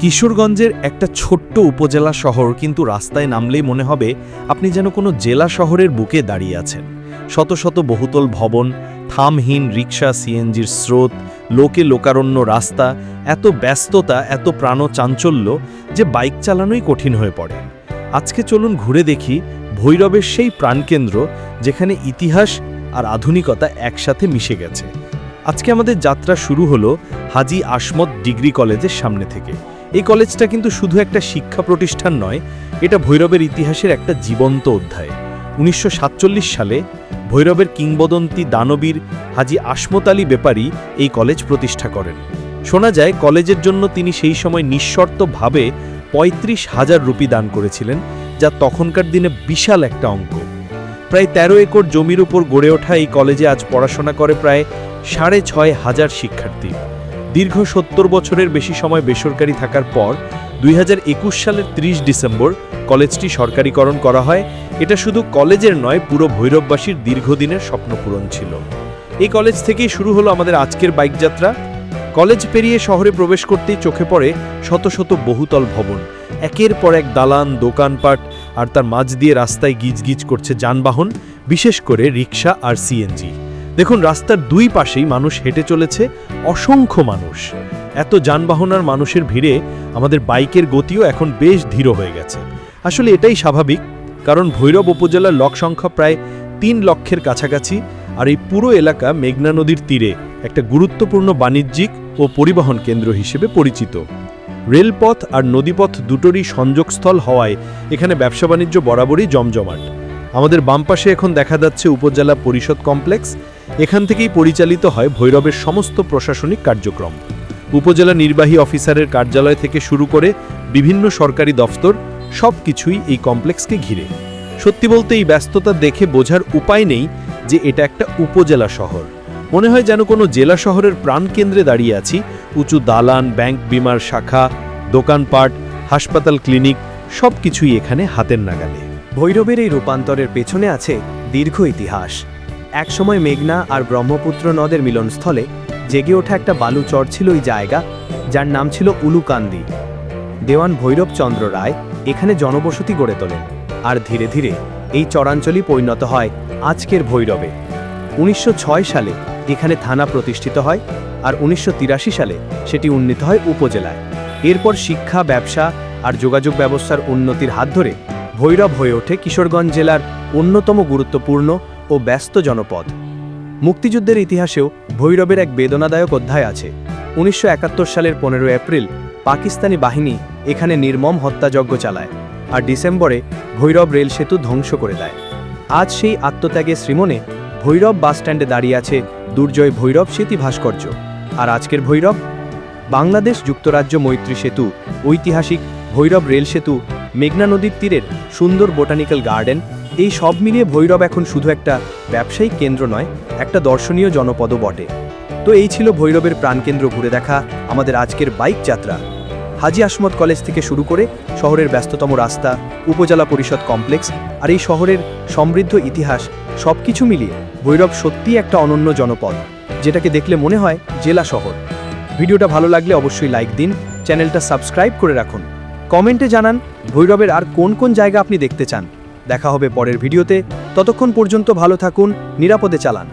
কিশোরগঞ্জের একটা ছোট্ট উপজেলা শহর, কিন্তু রাস্তায় নামলেই মনে হবে আপনি যেন কোনো জেলা শহরের বুকে দাঁড়িয়ে আছেন। শত শত বহুতল ভবন, থামহীন রিকশা, সিএনজির স্রোত, লোকে লোকারণ্য রাস্তা, এত ব্যস্ততা, এত প্রাণচাঞ্চল্য যে বাইক চালানোই কঠিন হয়ে পড়ে। আজকে চলুন ঘুরে দেখি ভৈরবের সেই প্রাণকেন্দ্র, যেখানে ইতিহাস আর আধুনিকতা একসাথে মিশে গেছে। আজকে আমাদের যাত্রা শুরু হলো হাজী আসমত ডিগ্রি কলেজের সামনে থেকে। এই কলেজটা কিন্তু শুধু একটা শিক্ষা প্রতিষ্ঠান নয়, এটা ভৈরবের ইতিহাসের একটা জীবন্ত অধ্যায়। 1947 সালে ভৈরবের কিংবদন্তি দানবীর হাজী আসমত আলী ব্যাপারী এই কলেজ প্রতিষ্ঠা করেন। শোনা যায় কলেজের জন্য তিনি সেই সময় নিঃশর্তভাবে 35,000 রুপি দান করেছিলেন, যা তখনকার দিনে বিশাল একটা অঙ্ক। প্রায় 13 একর জমির উপর গড়ে ওঠা এই কলেজে আজ পড়াশোনা করে প্রায় 6,500 শিক্ষার্থী। দীর্ঘ 70 বছরের বেশি সময় বেসরকারি থাকার পর 2021 সালের 30 ডিসেম্বর কলেজটি সরকারিকরণ করা হয়। এটা শুধু কলেজের নয়, পুরো ভৈরববাসীর দীর্ঘদিনের স্বপ্ন পূরণ ছিল। এই কলেজ থেকেই শুরু হলো আমাদের আজকের বাইক যাত্রা। কলেজ পেরিয়ে শহরে প্রবেশ করতেই চোখে পড়ে শত শত বহুতল ভবন, একের পর এক দালান, দোকানপাট, আর তার মাঝ দিয়ে রাস্তায় গিজগিজ করছে যানবাহন, বিশেষ করে রিকশা আর সিএনজি। দেখুন, রাস্তার দুই পাশেই মানুষ হেঁটে চলেছে, অসংখ্য মানুষ। এত যানবাহন আর মানুষের ভিড়ে আমাদের বাইকের গতিও এখন বেশ ধীর হয়ে গেছে। আসলে এটাই স্বাভাবিক, কারণ ভৈরব উপজেলার লোক সংখ্যা প্রায় 3 লক্ষের কাছাকাছি, আর এই পুরো এলাকা মেঘনা নদীর তীরে একটা গুরুত্বপূর্ণ বাণিজ্যিক ও পরিবহন কেন্দ্র হিসেবে পরিচিত। রেলপথ আর নদীপথ দুটোরই সংযোগস্থল হওয়ায় এখানে ব্যবসা বাণিজ্য বরাবরই জমজমাট। আমাদের বাম পাশে এখন দেখা যাচ্ছে উপজেলা পরিষদ কমপ্লেক্স। এখান থেকেই পরিচালিত হয় ভৈরবের সমস্ত প্রশাসনিক কার্যক্রম। উপজেলা নির্বাহী অফিসারের কার্যালয় থেকে শুরু করে বিভিন্ন সরকারি দফতর, সব কিছুই এই কমপ্লেক্সকে ঘিরে। সত্যি বলতে এই ব্যস্ততা দেখে বোঝার উপায় নেই যে এটা একটা উপজেলা শহর। মনে হয় যেন কোনো জেলা শহরের প্রাণকেন্দ্রে দাঁড়িয়ে আছি। উঁচু দালান, ব্যাংক, বিমার শাখা, দোকানপাট, হাসপাতাল, ক্লিনিক, সব কিছুই এখানে হাতের নাগালে। ভৈরবের এই রূপান্তরের পেছনে আছে দীর্ঘ ইতিহাস। একসময় মেঘনা আর ব্রহ্মপুত্র নদের মিলনস্থলে জেগে ওঠা একটা বালুচর ছিল এই জায়গা, যার নাম ছিল উলুকান্দি। দেওয়ান ভৈরব চন্দ্র রায় এখানে জনবসতি গড়ে তোলেন, আর ধীরে ধীরে এই চরাঞ্চলই পরিণত হয় আজকের ভৈরবে। 1906 সালে এখানে থানা প্রতিষ্ঠিত হয়, আর 1983 সালে সেটি উন্নীত হয় উপজেলায়। এরপর শিক্ষা, ব্যবসা আর যোগাযোগ ব্যবস্থার উন্নতির হাত ধরে ভৈরব হয়ে ওঠে কিশোরগঞ্জ জেলার অন্যতম গুরুত্বপূর্ণ ও ব্যস্ত জনপদ। মুক্তিযুদ্ধের ইতিহাসেও ভৈরবের এক বেদনাদায়ক অধ্যায় আছে। 1971 সালের 15 এপ্রিল পাকিস্তানি বাহিনী এখানে নির্মম হত্যাযজ্ঞ চালায়, আর ডিসেম্বরে ভৈরব রেল সেতু ধ্বংস করে দেয়। আজ সেই আত্মত্যাগের শ্রীমনে ভৈরব বাসস্ট্যান্ডে দাঁড়িয়ে আছে দুর্জয় ভৈরব স্মৃতি ভাস্কর্য। আর আজকের ভৈরব, বাংলাদেশ যুক্তরাজ্য মৈত্রী সেতু, ঐতিহাসিক ভৈরব রেল সেতু, মেঘনা নদীর তীরের সুন্দর বোটানিক্যাল গার্ডেন, এই সব মিলিয়ে ভৈরব এখন শুধু একটা ব্যবসায়িক কেন্দ্র নয়, একটা দর্শনীয় জনপদও বটে। তো এই ছিল ভৈরবের প্রাণকেন্দ্র ঘুরে দেখা আমাদের আজকের বাইক যাত্রা। হাজী আসমত কলেজ থেকে শুরু করে শহরের ব্যস্ততম রাস্তা, উপজেলা পরিষদ কমপ্লেক্স আর এই শহরের সমৃদ্ধ ইতিহাস, সব কিছু মিলিয়ে ভৈরব সত্যিই একটা অনন্য জনপদ, যেটাকে দেখলে মনে হয় জেলা শহর। ভিডিওটা ভালো লাগলে অবশ্যই লাইক দিন, চ্যানেলটা সাবস্ক্রাইব করে রাখুন। কমেন্টে জানান ভৈরবের আর কোন কোন জায়গা আপনি দেখতে চান। দেখা হবে পরের ভিডিওতে। ততক্ষণ পর্যন্ত ভালো থাকুন, নিরাপদে চালান।